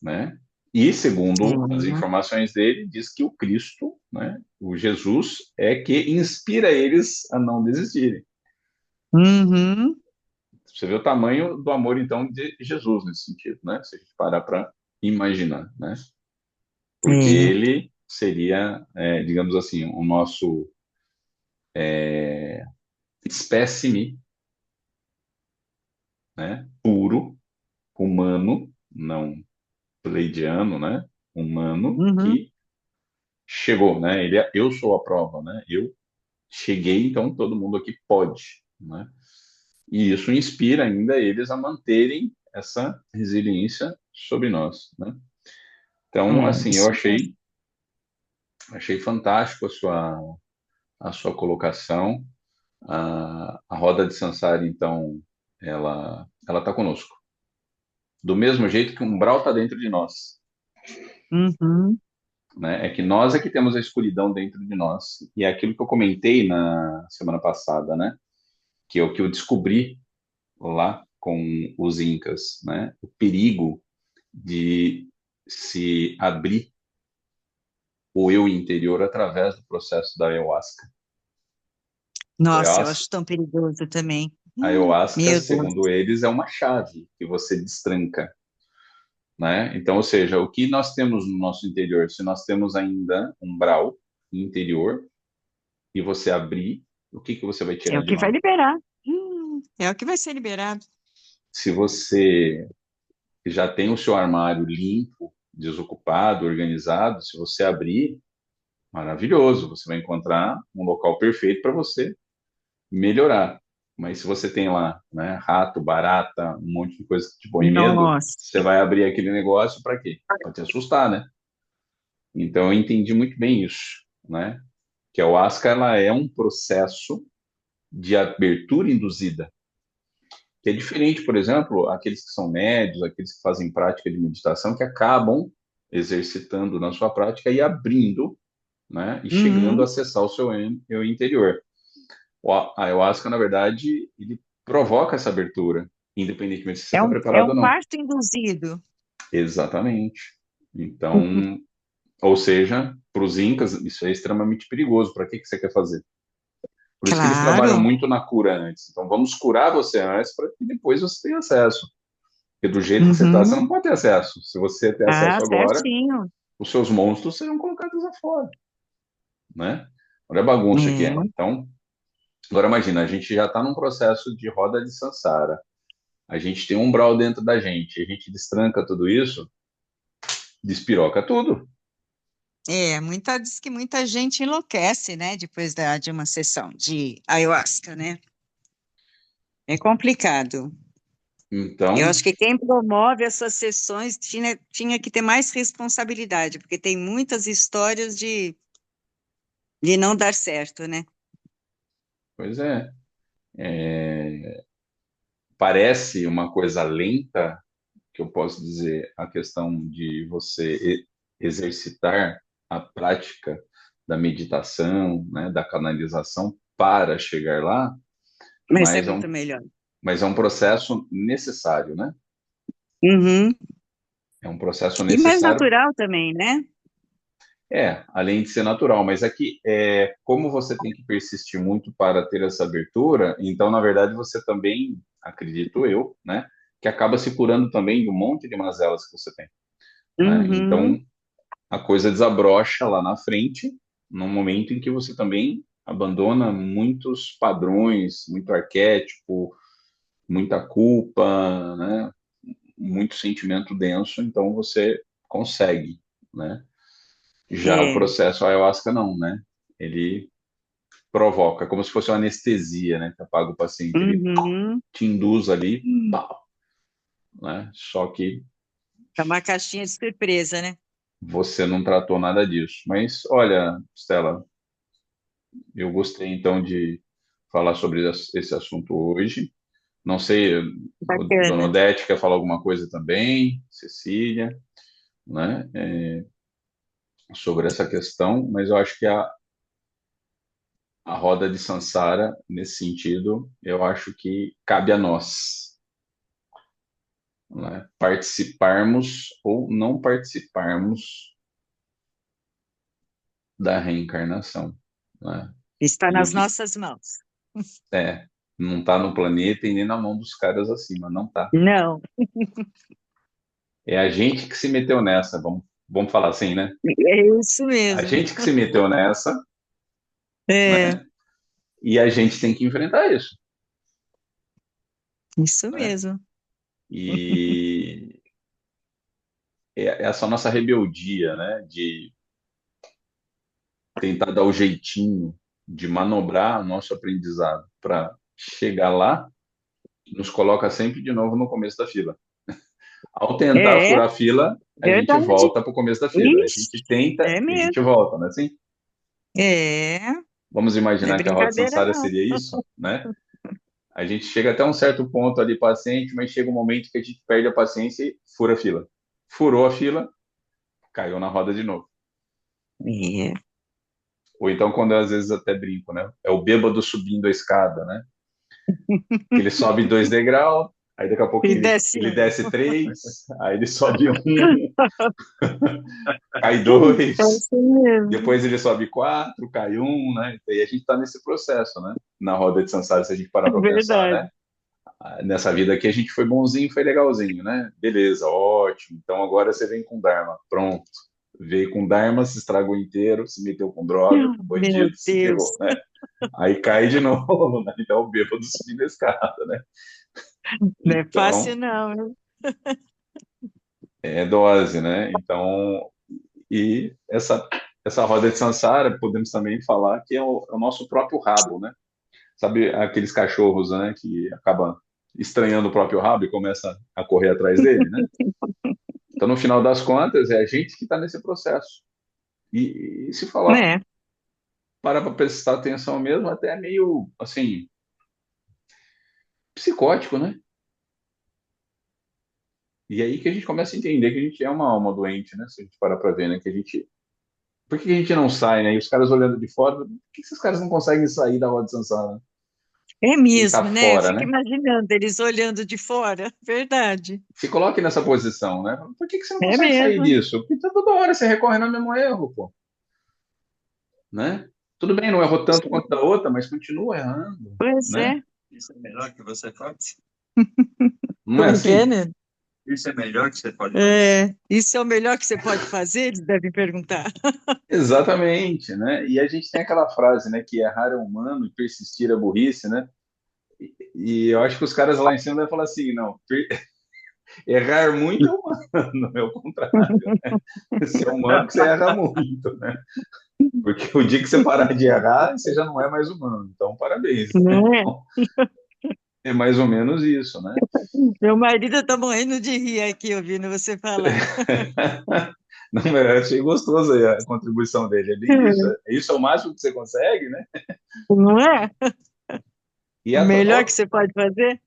né? E segundo as É. informações dele, diz que o Cristo, né, o Jesus, é que inspira eles a não desistirem. Uhum. Você vê o tamanho do amor, então, de Jesus nesse sentido, né? Se a gente parar para imaginar, né? Porque É. ele seria, digamos assim, o nosso espécime, né? Puro, humano, não pleidiano, né? Humano Uhum. que chegou, né? Eu sou a prova, né? Eu cheguei, então todo mundo aqui pode, né? E isso inspira ainda eles a manterem essa resiliência sobre nós, né? Então, É assim, eu isso mesmo. achei fantástico a sua colocação. A roda de Sansara, então, ela está conosco. Do mesmo jeito que o umbral está dentro de nós, Uhum. né? É que nós é que temos a escuridão dentro de nós. E é aquilo que eu comentei na semana passada, né? Que é o que eu descobri lá com os incas, né? O perigo de se abrir o eu interior através do processo da ayahuasca. A Nossa, eu ayahuasca, acho tão perigoso também. a ayahuasca, Meu Deus. segundo eles, é uma chave que você destranca, né? Então, ou seja, o que nós temos no nosso interior, se nós temos ainda um umbral interior e você abrir, o que que você vai É tirar o de que vai lá? liberar. É o que vai ser liberado. Se você já tem o seu armário limpo, desocupado, organizado, se você abrir, maravilhoso, você vai encontrar um local perfeito para você melhorar. Mas se você tem lá, né, rato, barata, um monte de coisa que te põe medo, Nossa. você vai abrir aquele negócio para quê? Para te assustar, né? Então eu entendi muito bem isso, né? Que a ayahuasca ela é um processo de abertura induzida, que é diferente, por exemplo, aqueles que são médios, aqueles que fazem prática de meditação, que acabam exercitando na sua prática e abrindo, né, e chegando a Uhum. acessar o seu eu interior. A ayahuasca, na verdade, ele provoca essa abertura, independentemente se você está É preparado um ou não. parto induzido. Exatamente. Então, ou seja, para os incas, isso é extremamente perigoso. Para que você quer fazer? Por isso que eles trabalham Claro. muito na cura antes. Então, vamos curar você antes para que depois você tenha acesso. Porque do jeito que você está, você Uhum. não pode ter acesso. Se você ter Ah, acesso agora, certinho. os seus monstros serão colocados afora, né? Olha a bagunça que é. É, Então, agora imagina, a gente já está num processo de roda de Sansara. A gente tem um umbral dentro da gente, a gente destranca tudo isso, despiroca tudo. diz que muita gente enlouquece, né, depois de uma sessão de ayahuasca, né? É complicado. Eu Então, acho que quem promove essas sessões tinha que ter mais responsabilidade, porque tem muitas histórias de não dar certo, né? pois é, parece uma coisa lenta, que eu posso dizer, a questão de você exercitar a prática da meditação, né, da canalização para chegar lá, Mas é mas muito melhor. mas é um processo necessário, né? Uhum. É um processo E mais necessário. natural também, né? Além de ser natural, mas aqui, como você tem que persistir muito para ter essa abertura, então, na verdade, você também, acredito eu, né, que acaba se curando também de um monte de mazelas que você tem, né? Uhum. Então, a coisa desabrocha lá na frente, num momento em que você também abandona muitos padrões, muito arquétipo, muita culpa, né, muito sentimento denso, então você consegue, né? Já o É. processo ayahuasca não, né? Ele provoca, como se fosse uma anestesia, né? Que apaga o paciente, ele Uhum. te induz ali, pau, né? Só que É uma caixinha de surpresa, né? você não tratou nada disso. Mas, olha, Stella, eu gostei então de falar sobre esse assunto hoje. Não sei, Dona Bacana. Odete quer falar alguma coisa também, Cecília, né? Sobre essa questão, mas eu acho que a roda de Sansara, nesse sentido, eu acho que cabe a nós, né? Participarmos ou não participarmos da reencarnação, né? Está E o nas que nossas mãos. não está no planeta e nem na mão dos caras acima, não tá. Não, É a gente que se meteu nessa, vamos falar assim, né? é isso A mesmo. gente que se meteu nessa, É, né? E a gente tem que enfrentar isso, isso né? mesmo. E essa nossa rebeldia, né? De tentar dar o jeitinho de manobrar nosso aprendizado para chegar lá, nos coloca sempre de novo no começo da fila. Ao tentar É, furar a fila, a gente verdade. volta para o começo da fila. A Ixi, gente tenta é e a gente mesmo. volta, não é assim? É, Vamos não é imaginar que a roda brincadeira, Sansara não. seria isso, né? A gente chega até um certo ponto ali paciente, mas chega um momento que a gente perde a paciência e fura a fila. Furou a fila, caiu na roda de novo. É. Ou então, quando eu às vezes até brinco, né? É o bêbado subindo a escada, né? Que ele sobe 2 degraus, aí daqui a pouco E desce ele um. desce 3, aí ele sobe 1, cai É 2, isso mesmo. depois ele sobe 4, cai 1, né? E a gente está nesse processo, né? Na roda de Sansara, se a gente parar É para pensar, verdade. né? Nessa vida aqui a gente foi bonzinho, foi legalzinho, né? Beleza, ótimo. Então agora você vem com Dharma, pronto. Veio com Dharma, se estragou inteiro, se meteu com droga, com Meu bandido, se ferrou, Deus. né? Aí cai de novo, né? Então o bêbado subindo a escada, né? Não é fácil, Então, não, hein? é dose, né? Então, e essa roda de Sansara, podemos também falar que é o nosso próprio rabo, né? Sabe aqueles cachorros, né, que acabam estranhando o próprio rabo e começa a correr atrás dele, né? Então, no final das contas, é a gente que está nesse processo. E se falar, É. para prestar atenção mesmo, até é meio, assim, psicótico, né? E aí que a gente começa a entender que a gente é uma alma doente, né? Se a gente parar para ver, né? Que a gente por que a gente não sai, né? E os caras olhando de fora, por que esses caras não conseguem sair da roda de Sansara, né? É Quem tá mesmo, né? Eu fora, fico né? imaginando eles olhando de fora. Verdade. Se coloque nessa posição, né? Por que você não É consegue sair mesmo. disso? Porque toda hora você recorre no mesmo erro, pô, né? Tudo bem, não errou tanto quanto da outra, mas continua errando, Pois né? é. Não é Como é que é, assim? né? Isso é melhor que você pode fazer. Isso é o melhor que você pode fazer? Eles devem perguntar. Exatamente, né? E a gente tem aquela frase, né, que errar é humano e persistir é burrice, né? E eu acho que os caras lá em cima devem falar assim, não, errar muito é humano, é o contrário, né? Você é humano que você erra muito, né? Porque o dia que você parar de errar, você já não é mais humano. Então, parabéns, né? Não é? Então, é mais ou menos isso, né? Meu marido está morrendo de rir aqui ouvindo você falar. Não, mas eu achei gostoso aí a contribuição dele. É bem isso. Isso é o máximo que você consegue, né? Não é? E O a, melhor que você pode fazer?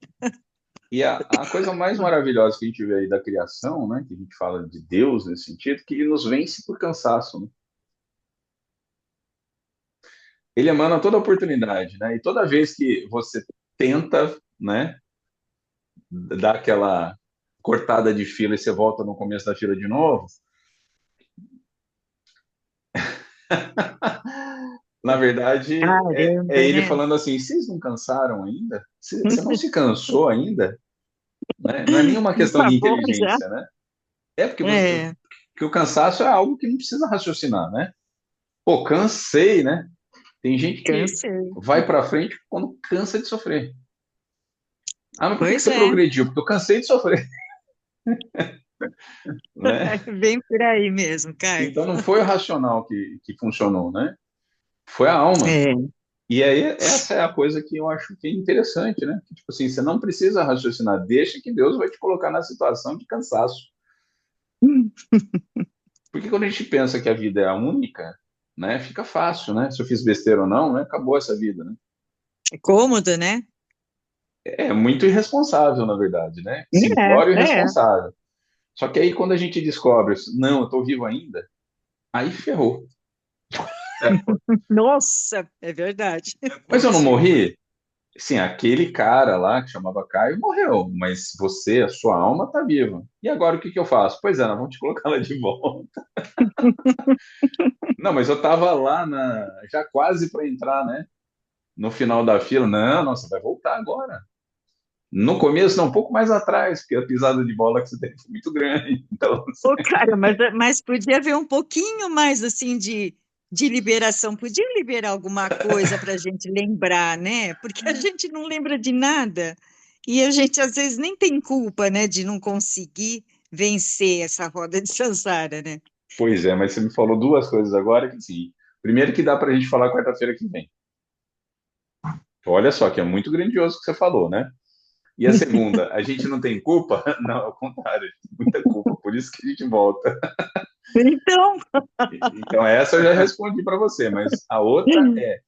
a coisa mais maravilhosa que a gente vê aí da criação, né? Que a gente fala de Deus nesse sentido, que ele nos vence por cansaço, né? Ele emana toda oportunidade, né? E toda vez que você tenta, né, dar aquela cortada de fila e você volta no começo da fila de novo, na verdade, é Caramba, ele né? falando assim: vocês não cansaram ainda? Você não se cansou ainda? Né? Não é nenhuma questão Tá de bom já? inteligência, né? É porque É, que o cansaço é algo que não precisa raciocinar, né? Pô, cansei, né? Tem gente que cansei. vai para frente quando cansa de sofrer. Ah, mas por que Pois você é, progrediu? Porque eu cansei de sofrer, né? bem por aí mesmo, Então Carlos. não foi o racional que funcionou, né? Foi a alma. É. E aí, essa é a coisa que eu acho que é interessante, né? Que, tipo assim, você não precisa raciocinar, deixa que Deus vai te colocar na situação de cansaço. Porque quando a gente pensa que a vida é a única, né, fica fácil, né? Se eu fiz besteira ou não, né, acabou essa vida, né? É cômodo, né? É muito irresponsável, na verdade, né? Simplório e É. irresponsável. Só que aí, quando a gente descobre, não, eu tô vivo ainda, aí ferrou. Nossa, é verdade. Mas eu não Putinho. morri? Sim, aquele cara lá que chamava Caio morreu, mas você, a sua alma, tá viva. E agora o que que eu faço? Pois é, nós vamos te colocar lá de volta. Não, mas eu tava lá já quase para entrar, né? No final da fila. Não, nossa, vai voltar agora. No começo, não, um pouco mais atrás, porque a pisada de bola que você teve foi muito grande. Então, Ô, cara, mas podia haver um pouquinho mais assim de liberação. Podia liberar alguma coisa para a gente lembrar, né? Porque a gente não lembra de nada e a gente às vezes nem tem culpa, né, de não conseguir vencer essa roda de samsara, né? pois é, mas você me falou duas coisas agora que sim. Primeiro que dá para a gente falar quarta-feira que vem. Olha só, que é muito grandioso o que você falou, né? E a segunda, a gente não tem culpa? Não, ao contrário, a gente tem muita culpa, por isso que a gente volta. Então, Então, essa eu já respondi para você, mas a outra é,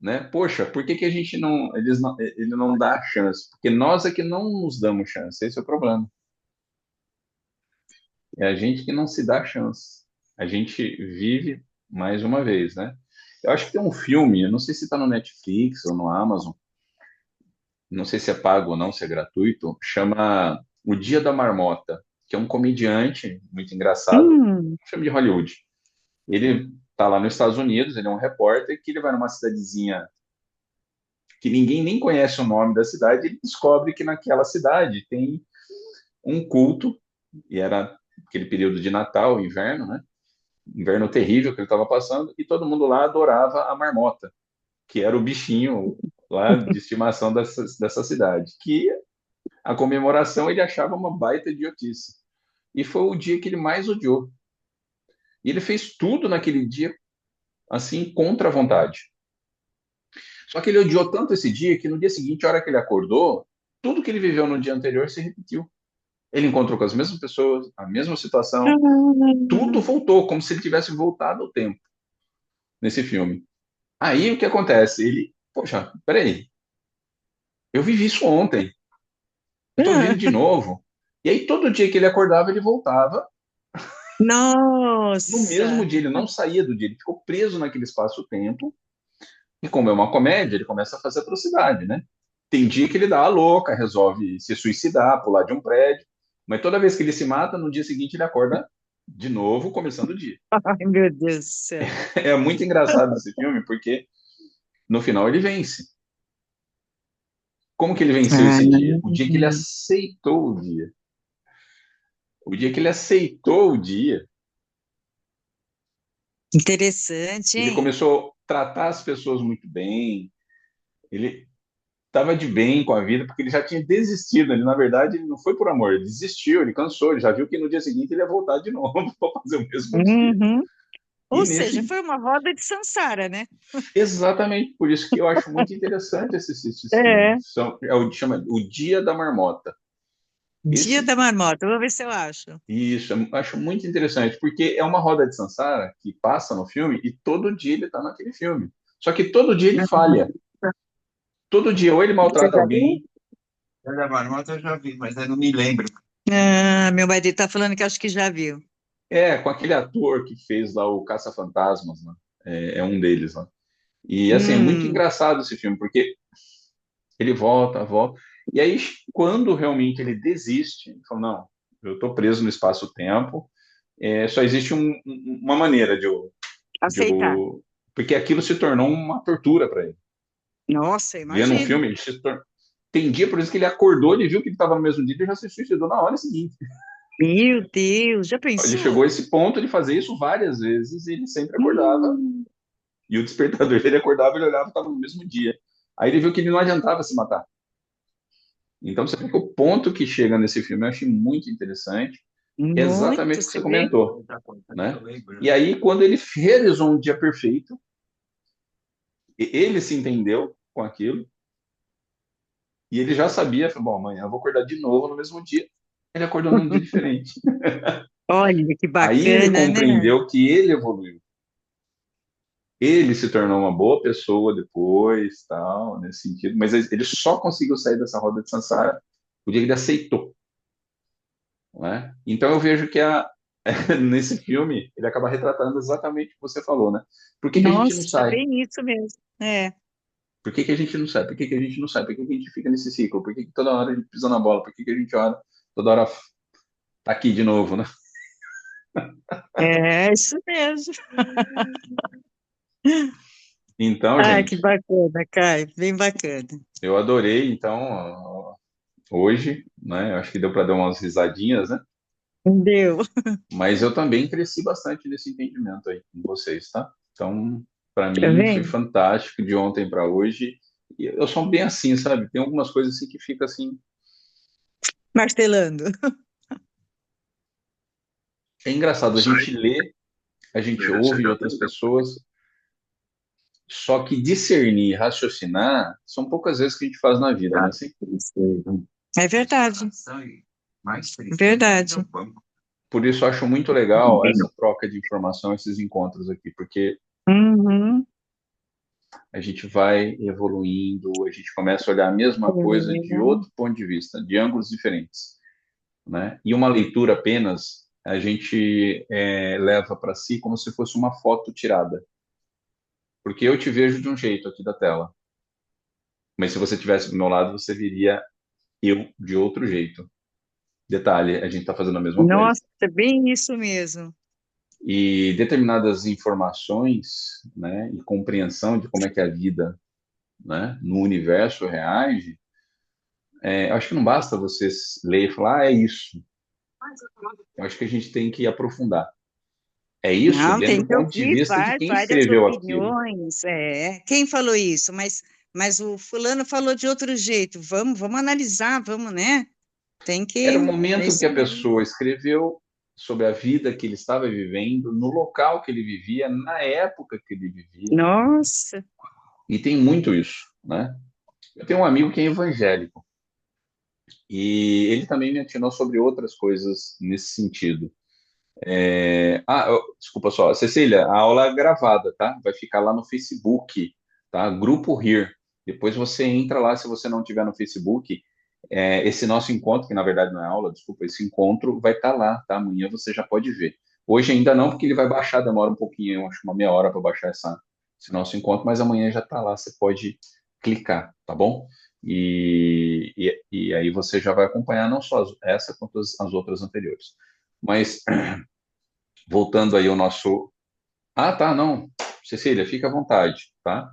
né? Poxa, por que que a gente não, ele não dá a chance? Porque nós é que não nos damos chance, esse é o problema. É a gente que não se dá chance. A gente vive mais uma vez, né? Eu acho que tem um filme, eu não sei se está no Netflix ou no Amazon, não sei se é pago ou não, se é gratuito, chama O Dia da Marmota, que é um comediante muito engraçado, hum, um filme de Hollywood. Ele tá lá nos Estados Unidos, ele é um repórter que ele vai numa cidadezinha que ninguém nem conhece o nome da cidade, e ele descobre que naquela cidade tem um culto, e era aquele período de Natal, inverno, né? Inverno terrível que ele estava passando, e todo mundo lá adorava a marmota, que era o bichinho lá de estimação dessa cidade, que a comemoração ele achava uma baita idiotice. E foi o dia que ele mais odiou. E ele fez tudo naquele dia, assim, contra a vontade. Só que ele odiou tanto esse dia que no dia seguinte, a hora que ele acordou, tudo que ele viveu no dia anterior se repetiu. Ele encontrou com as mesmas pessoas, a mesma situação, tudo voltou, como se ele tivesse voltado ao tempo nesse filme. Aí o que acontece? Ele, poxa, peraí, eu vivi isso ontem, eu tô vivendo de novo. E aí todo dia que ele acordava, ele voltava. No mesmo nossa, dia, ele não saía do dia, ele ficou preso naquele espaço-tempo. E como é uma comédia, ele começa a fazer atrocidade, né? Tem dia que ele dá a louca, resolve se suicidar, pular de um prédio. Mas toda vez que ele se mata, no dia seguinte ele acorda de novo, começando o dia. ai meu Deus do céu. É muito engraçado esse filme, porque no final ele vence. Como que ele venceu esse dia? O dia que ele aceitou o dia. O dia que ele aceitou o dia, Interessante, ele hein? começou a tratar as pessoas muito bem, ele estava de bem com a vida, porque ele já tinha desistido. Ele, na verdade, ele não foi por amor, ele desistiu, ele cansou, ele já viu que no dia seguinte ele ia voltar de novo para fazer o mesmo dia. Uhum. E Ou seja, nesse, foi uma roda de Sansara, né? exatamente, por isso que eu acho muito interessante esses É. filmes. Chama O Dia da Marmota. Dia Esse, da Marmota, vou ver se eu acho. isso, eu acho muito interessante, porque é uma roda de Sansara que passa no filme e todo dia ele está naquele filme. Só que todo dia ele falha. Todo dia, ou ele Você maltrata já viu? alguém, Da Marmota eu já vi, mas eu não me lembro. Ah, meu marido tá falando que acho que já viu. com aquele ator que fez lá o Caça-Fantasmas, né? É um deles lá. E assim, é muito Hum, engraçado esse filme, porque ele volta, volta. E aí, quando realmente ele desiste, ele fala, não, eu estou preso no espaço-tempo, só existe uma maneira de aceitar. eu... Porque aquilo se tornou uma tortura para ele. Nossa, Vendo um imagino. filme, tem dia, por isso que ele acordou, ele viu que ele estava no mesmo dia, ele já se suicidou na hora seguinte. Meu Deus, já Ele chegou a pensou? esse ponto de fazer isso várias vezes e ele sempre acordava. Hum, E o despertador dele acordava, ele olhava e estava no mesmo dia. Aí ele viu que ele não adiantava se matar. Então você vê que o ponto que chega nesse filme eu achei muito interessante, muito, exatamente o que você você vê? comentou, Eu né? lembro. E aí quando ele realizou um dia perfeito, ele se entendeu com aquilo e ele já sabia, falou, bom, amanhã eu vou acordar de novo no mesmo dia. Ele acordou num dia diferente. Olha que Aí ele bacana, né? compreendeu que ele evoluiu. Ele se tornou uma boa pessoa depois, tal, nesse sentido, mas ele só conseguiu sair dessa roda de Sansara o dia que ele aceitou, né? Então eu vejo que nesse filme ele acaba retratando exatamente o que você falou, né? Por que que a gente não Nossa, sai? bem isso mesmo. É. Por que que a gente não sai? Por que que a gente não sai? Por que que a gente fica nesse ciclo? Por que que toda hora a gente pisa na bola? Por que que a gente ora toda hora tá aqui de novo, né? É isso mesmo. Então, Ah, que gente, bacana, Caio, bem bacana. eu adorei, então, hoje, né? Eu acho que deu para dar umas risadinhas, né? Deu. Mas eu também cresci bastante nesse entendimento aí com vocês, tá? Então, para Tá mim foi vendo? fantástico de ontem para hoje. E eu sou bem assim, sabe? Tem algumas coisas assim que fica assim, Martelando. é engraçado, a Isso aí gente lê, a gente deve ser ouve da outras pessoas, só que discernir, raciocinar, são poucas vezes que a gente faz na vida, né? verdade. Assim, É verdade, Mais verdade. triste. por isso eu acho muito legal essa troca de informação, esses encontros aqui, porque Uhum. a gente vai evoluindo, a gente começa a olhar a mesma coisa de outro ponto de vista, de ângulos diferentes, né? E uma leitura apenas a gente leva para si como se fosse uma foto tirada, porque eu te vejo de um jeito aqui da tela, mas se você tivesse do meu lado você viria eu de outro jeito. Detalhe, a gente está fazendo a mesma coisa. Nossa, é bem isso mesmo. E determinadas informações, né, e compreensão de como é que a vida, né, no universo reage, acho que não basta você ler e falar, é isso. Eu acho que a gente tem que aprofundar. É isso Não, dentro tem do que ponto de ouvir vista de quem várias escreveu aquilo. opiniões. É. Quem falou isso? Mas o fulano falou de outro jeito. Vamos analisar, vamos, né? Tem Era o que. É momento que isso a mesmo. pessoa escreveu sobre a vida que ele estava vivendo, no local que ele vivia, na época que ele vivia. Nossa. E tem muito isso, né? Eu tenho um amigo que é evangélico e ele também me atinou sobre outras coisas nesse sentido. Desculpa só, Cecília, a aula é gravada, tá? Vai ficar lá no Facebook, tá? Grupo Here. Depois você entra lá, se você não tiver no Facebook, esse nosso encontro, que na verdade não é aula, desculpa, esse encontro vai estar lá, tá? Amanhã você já pode ver. Hoje ainda não, porque ele vai baixar, demora um pouquinho, eu acho uma meia hora para baixar esse nosso encontro, mas amanhã já está lá, você pode clicar, tá bom? E aí você já vai acompanhar não só essa, quanto as outras anteriores. Mas voltando aí ao nosso. Ah, tá, não. Cecília, fica à vontade, tá?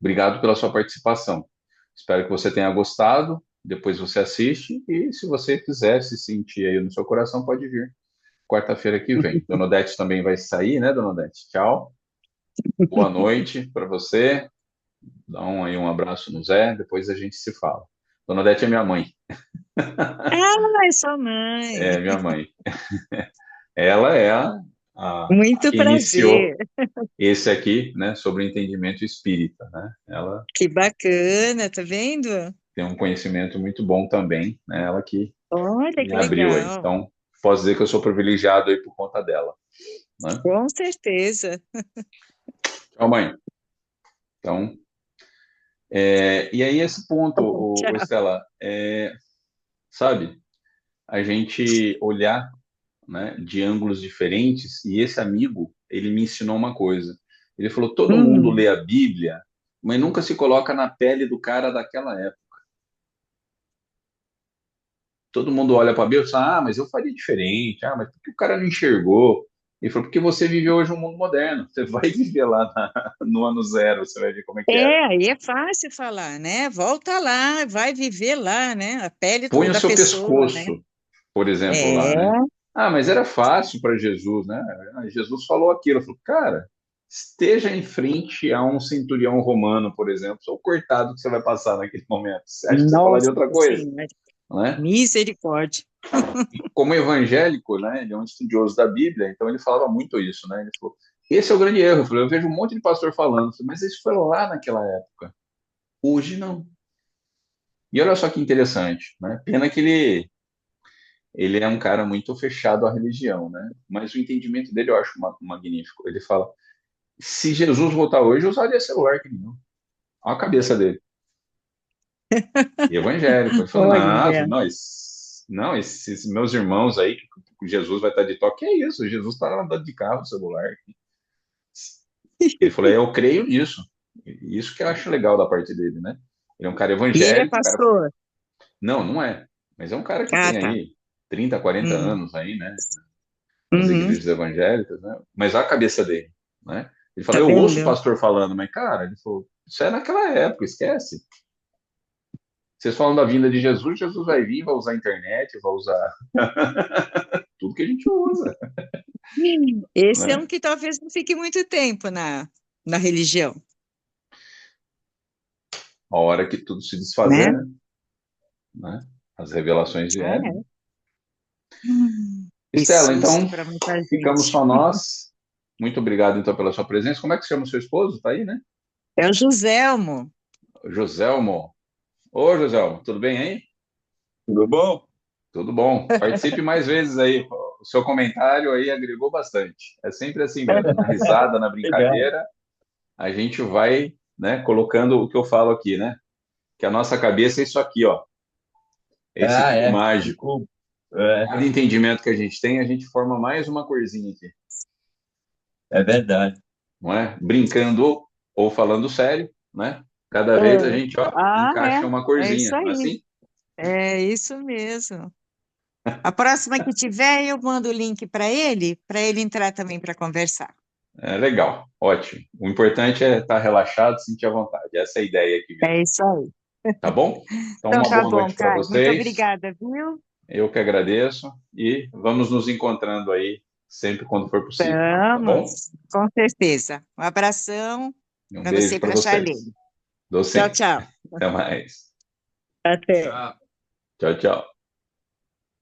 Obrigado pela sua participação. Espero que você tenha gostado. depois você assiste, e se você quiser se sentir aí no seu coração, pode vir quarta-feira que vem. Dona Odete também vai sair, né, Dona Odete? Tchau. Boa noite para você. Dá aí um abraço no Zé, depois a gente se fala. Dona Odete é minha mãe. Ah, é sua mãe. É minha mãe. Ela é a Muito que iniciou prazer. esse aqui, né, sobre o entendimento espírita, né? Ela Que bacana, tá vendo? tem um conhecimento muito bom também, né? Ela que Olha me que abriu aí. legal. Então, posso dizer que eu sou privilegiado aí por conta dela, né? Com certeza. Tchau, mãe. Então, e aí esse ponto, o Tchau. Estela, sabe, a gente olhar, né, de ângulos diferentes, e esse amigo, ele me ensinou uma coisa. Ele falou, todo mundo Hum, lê a Bíblia, mas nunca se coloca na pele do cara daquela época. Todo mundo olha para a Bíblia e fala, mas eu faria diferente, mas por que o cara não enxergou? Ele falou, porque você vive hoje um mundo moderno, você vai viver lá no ano zero, você vai ver como é que era. aí é fácil falar, né? Volta lá, vai viver lá, né? A pele Põe o da seu pessoa, né? pescoço, por exemplo, lá, né? É, Mas era fácil para Jesus, né? Jesus falou aquilo, falou, cara, esteja em frente a um centurião romano, por exemplo, ou cortado que você vai passar naquele momento. Você acha que você falaria nossa outra coisa, Senhora, não é? misericórdia. Como evangélico, né? Ele é um estudioso da Bíblia, então ele falava muito isso, né? Ele falou, esse é o grande erro. Eu vejo um monte de pastor falando, mas isso foi lá naquela época. Hoje não. E olha só que interessante, né? Pena que ele é um cara muito fechado à religião, né? Mas o entendimento dele eu acho magnífico. Ele fala, se Jesus voltar hoje, eu usaria celular que não. Olha a cabeça dele. E evangélico. Ele falou, Olha, não, esses meus irmãos aí, que Jesus vai estar de toque, que é isso? Jesus está andando de carro, celular. Ele falou, eu creio nisso. Isso que eu acho legal da parte dele, né? Ele é um cara e ele é evangélico, um cara... pastor? Não, não é. Mas é um cara que Ah, tem tá. aí 30, 40 Hum. anos aí, né? Nas Uhum. igrejas evangélicas, né? Mas olha a cabeça dele, né? Ele Tá falou, eu ouço o vendo? pastor falando, mas, cara, ele falou, isso é naquela época, esquece. Vocês falam da vinda de Jesus, Jesus vai vir, vai usar a internet, vai usar tudo que a gente usa, Esse é um né? que talvez não fique muito tempo na religião, A hora que tudo se né? desfazer, né? As revelações vierem. É. Que Estela, susto então, para muita ficamos gente. só nós. Muito obrigado, então, pela sua presença. Como é que se chama o seu esposo? Tá aí, né? É o Joselmo. Joselmo. Ô, Joselmo, tudo bem aí? Tudo bom? Tudo bom. Participe mais vezes aí. O seu comentário aí agregou bastante. É sempre assim mesmo, na risada, na Legal. brincadeira, a gente vai, né, colocando o que eu falo aqui, né? Que a nossa cabeça é isso aqui, ó. É esse Ah, cubo é. mágico. Desculpa. É, Cada entendimento que a gente forma mais uma corzinha aqui, é verdade. não é? Brincando ou falando sério, né? Cada É. vez a gente, ó, Ah, encaixa uma é isso corzinha, não é aí. assim? É isso mesmo. A próxima que tiver, eu mando o link para ele entrar também para conversar. É legal, ótimo. O importante é estar relaxado, sentir à vontade. Essa é a ideia aqui mesmo, É isso aí. tá bom? Então, Então uma tá boa bom, noite para Caio. Muito vocês. obrigada, viu? Eu que agradeço e vamos nos encontrando aí sempre quando for possível, tá bom? Vamos, com certeza. Um abração Um para você beijo e para para a vocês. Charlene. Dou Tchau, sempre. tchau. Até mais. Até. Tchau. Tchau, tchau.